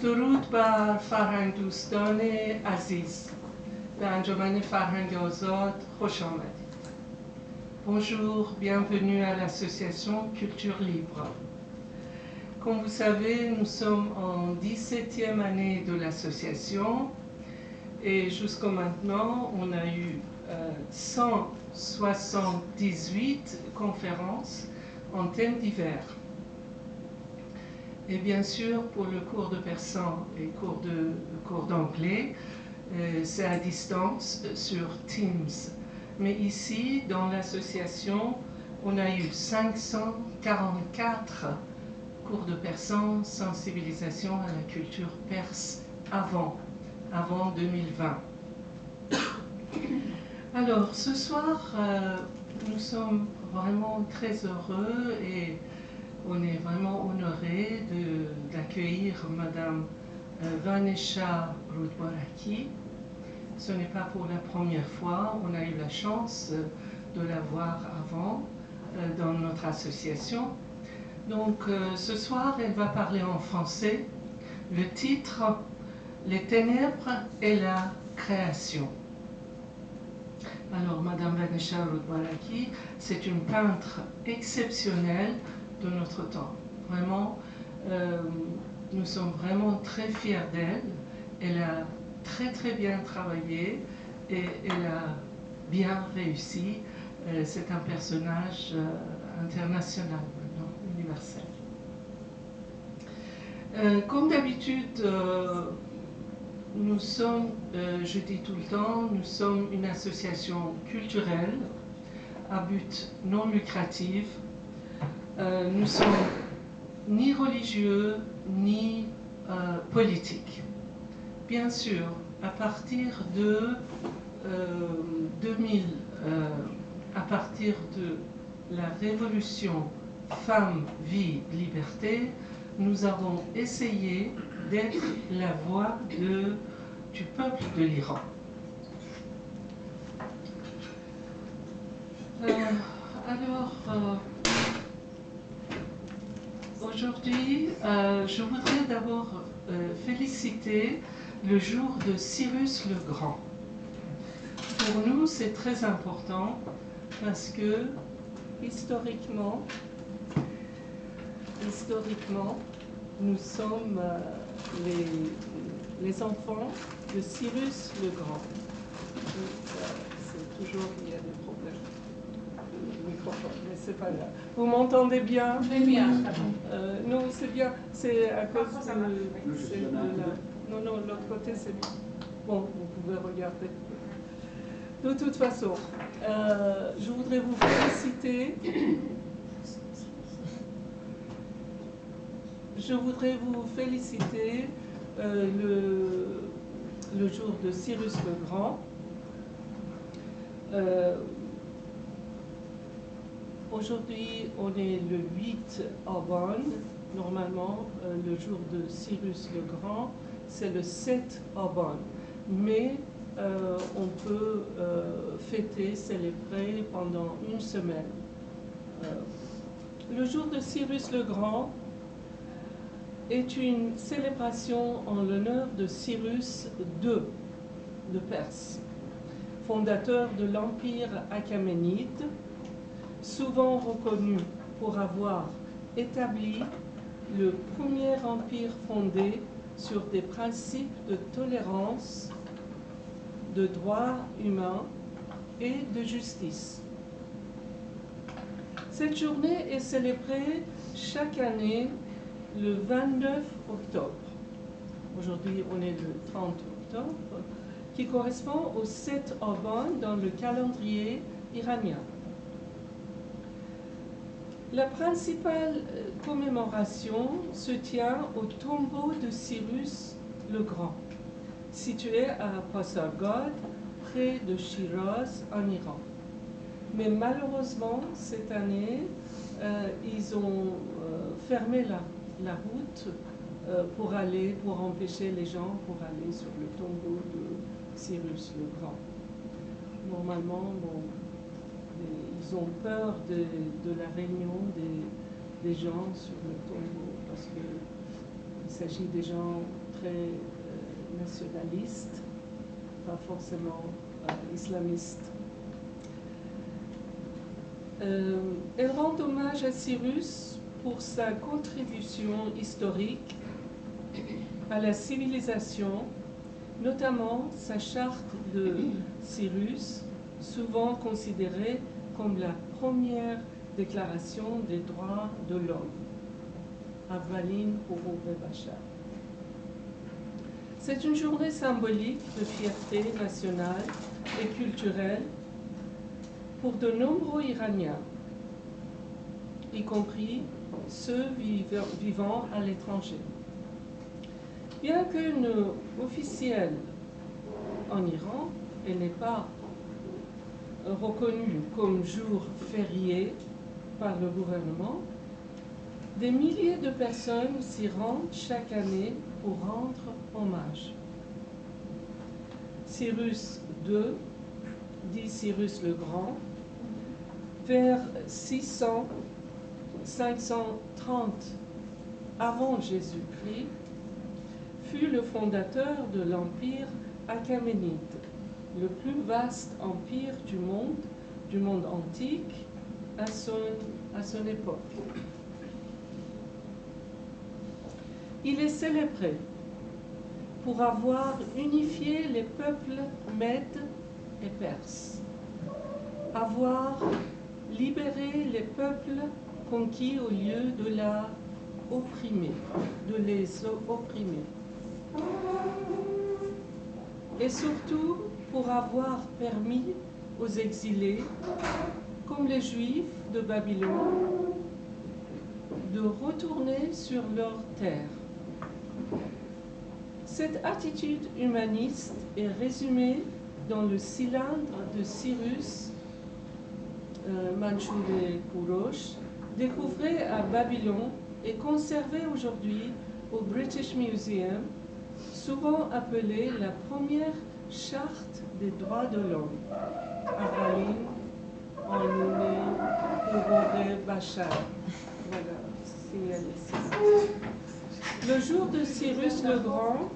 درود بر فرهنگ دوستان عزیز به انجمن فرهنگ آزاد خوش آمدید. Bonjour, bienvenue à l'association Culture Libre. Comme vous savez, nous sommes en 17e année de l'association et jusqu'à maintenant, on a eu 178 conférences en thèmes divers. Et bien sûr, pour le cours de persan et cours d'anglais, c'est à distance sur Teams. Mais ici, dans l'association, on a eu 544 cours de persan, sensibilisation à la culture perse avant 2020. Alors, ce soir, nous sommes vraiment très heureux et on est vraiment honoré d'accueillir Madame Vanessa Rudbaraki. Ce n'est pas pour la première fois, on a eu la chance de la voir avant dans notre association. Donc ce soir, elle va parler en français. Le titre, Les ténèbres et la création. Alors, Madame Vanessa Rudbaraki, c'est une peintre exceptionnelle de notre temps. Vraiment, nous sommes vraiment très fiers d'elle. Elle a très bien travaillé et elle a bien réussi. C'est un personnage international, maintenant, universel. Comme d'habitude, nous sommes, je dis tout le temps, nous sommes une association culturelle à but non lucratif. Nous ne sommes ni religieux ni politiques. Bien sûr, à partir de à partir de la révolution Femmes, Vie, Liberté, nous avons essayé d'être la voix du peuple de l'Iran. Aujourd'hui, je voudrais d'abord féliciter le jour de Cyrus le Grand. Pour nous, c'est très important parce que historiquement, nous sommes les enfants de Cyrus le Grand. C'est toujours, il y a des problèmes. Microphone, mais c'est pas grave. Vous m'entendez bien? Très bien. Non, c'est bien. C'est à cause de la... Non, l'autre côté, c'est bien. Bon, vous pouvez regarder. De toute façon, je voudrais vous féliciter. Je voudrais vous féliciter le jour de Cyrus le Grand. Aujourd'hui, on est le 8 Aban. Normalement, le jour de Cyrus le Grand, c'est le 7 Aban. Mais on peut fêter, célébrer pendant une semaine. Le jour de Cyrus le Grand est une célébration en l'honneur de Cyrus II de Perse, fondateur de l'Empire achéménide, souvent reconnu pour avoir établi le premier empire fondé sur des principes de tolérance, de droits humains et de justice. Cette journée est célébrée chaque année le 29 octobre. Aujourd'hui, on est le 30 octobre, qui correspond au 7 Aban dans le calendrier iranien. La principale commémoration se tient au tombeau de Cyrus le Grand, situé à Pasargad, près de Shiraz, en Iran. Mais malheureusement, cette année, ils ont fermé la route pour empêcher les gens pour aller sur le tombeau de Cyrus le Grand. Normalement, bon, ils ont peur de la réunion des gens sur le tombeau parce qu'il s'agit des gens très très nationaliste, pas forcément islamiste. Elle rend hommage à Cyrus pour sa contribution historique à la civilisation, notamment sa charte de Cyrus, souvent considérée comme la première déclaration des droits de l'homme. Avalin Puro Bebachar. C'est une journée symbolique de fierté nationale et culturelle pour de nombreux Iraniens, y compris ceux vivant à l'étranger. Bien que non officielle en Iran, elle n'est pas reconnue comme jour férié par le gouvernement, des milliers de personnes s'y rendent chaque année pour rendre hommage. Cyrus II, dit Cyrus le Grand, vers 530 avant Jésus-Christ, fut le fondateur de l'empire achéménide, le plus vaste empire du monde antique à son époque. Il est célébré pour avoir unifié les peuples mèdes et perses, avoir libéré les peuples conquis au lieu de les opprimer. Et surtout pour avoir permis aux exilés, comme les Juifs de Babylone, de retourner sur leur terre. Cette attitude humaniste est résumée dans le cylindre de Cyrus Manchour Kourosh, découvert à Babylone et conservé aujourd'hui au British Museum, souvent appelée la première charte des droits de l'homme. Avalin, Anouné, Puro Bachar. Voilà, signalé ici. Le jour de Cyrus le Grand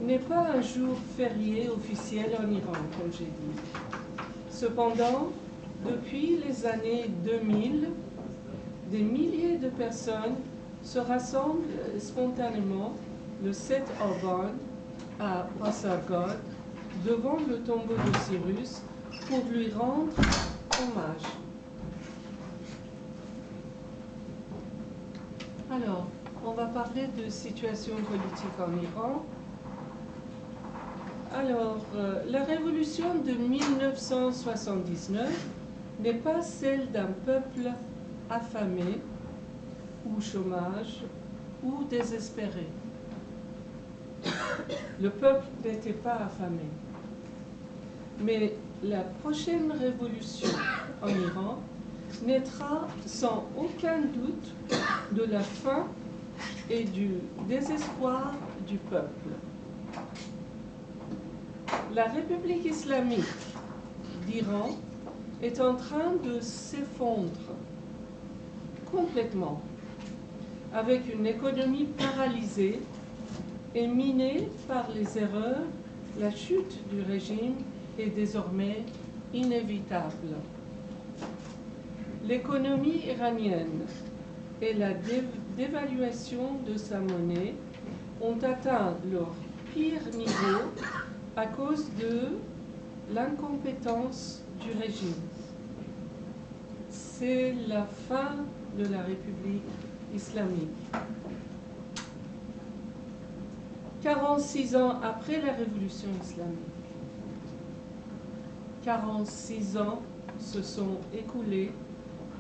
n'est pas un jour férié officiel en Iran, comme j'ai dit. Cependant, depuis les années 2000, des milliers de personnes se rassemblent spontanément le 7 Avan à Pasargod devant le tombeau de Cyrus pour lui rendre hommage. Alors, on va parler de situation politique en Iran. Alors, la révolution de 1979 n'est pas celle d'un peuple affamé ou chômage ou désespéré. Le peuple n'était pas affamé. Mais la prochaine révolution en Iran naîtra sans aucun doute de la faim et du désespoir du peuple. La République islamique d'Iran est en train de s'effondrer complètement, avec une économie paralysée et minée par les erreurs. La chute du régime est désormais inévitable. L'économie iranienne et la dévaluation de sa monnaie ont atteint leur pire niveau à cause de l'incompétence du régime. C'est la fin de la République islamique. 46 ans après la révolution islamique, 46 ans se sont écoulés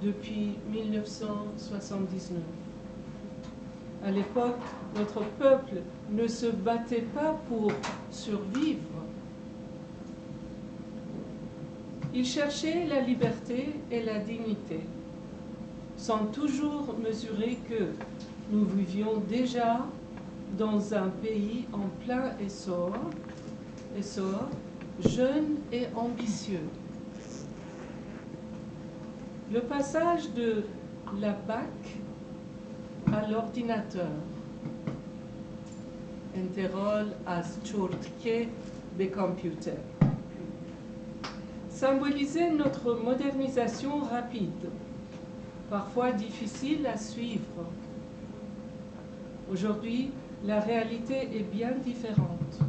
depuis 1979. À l'époque, notre peuple ne se battait pas pour survivre. Il cherchait la liberté et la dignité, sans toujours mesurer que nous vivions déjà dans un pays en plein essor, jeune et ambitieux. Le passage de la BAC à l'ordinateur, Enterol as Chortke be computer. Symboliser notre modernisation rapide, parfois difficile à suivre. Aujourd'hui, la réalité est bien différente.